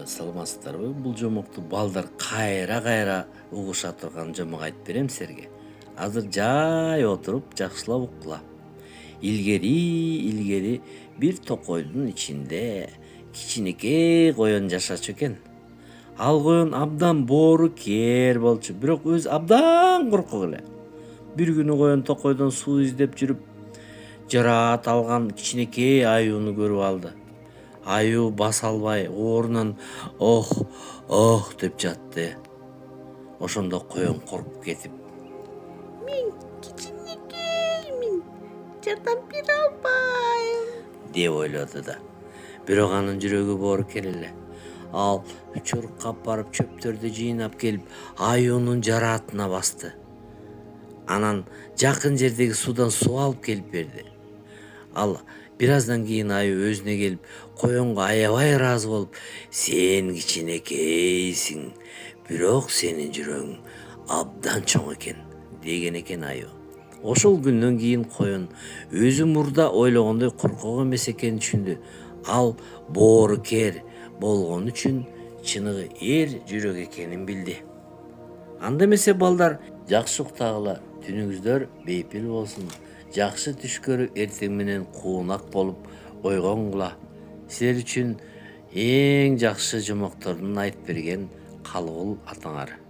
саламатсыздарбы? Бул жомокту балдар кайра угуша турган жомок айтып берем силерге. Азыр жай отуруп жакшылап уккула. Илгери бир токойдун ичинде кичинекей коен жашачу экен. Ал коен абдан боору кер болчу, бирок өзү абдан коркок эле. Бир күнү коен токойдон суу издеп жүрүп, жараат алган кичинекей аюуну көрүп алды. Аюу баса албай оорунан ох деп жатты. Ошондо коен коркуп кетип, Мен кичинекеймин, жардам бере албайм. деп ойлоду да. Бирок анын жүрөгү боорукер эле. Ал чуркап барып чөптөрдү жыйнап келип, аюунун жараатына басты. Анан жакын жердеги суудан суу алып келип берди. Ал бир аздан кийин аюу өзүнө келип, коенго аябай ыраазы болуп, "Сен кичинекейсиң, бирок сенин жүрөгүң абдан чоң экен" деген экен аюу. Ошол күндөн кийин коен өзү мурда ойлогондой коркок эмес экенин түшүндү. Ал боорукер болгон үчүн чыныгы жүрөк экенин билди. Анда эмесе балдар, жакшы уктагыла, түнүңүздөр бейпил болсун. Жакшы түш көрүп, эртең менен куунак болуп ойгонгула. Силер үчүн эң жакшы жомоктордун айтып берген Калыбул атаңар.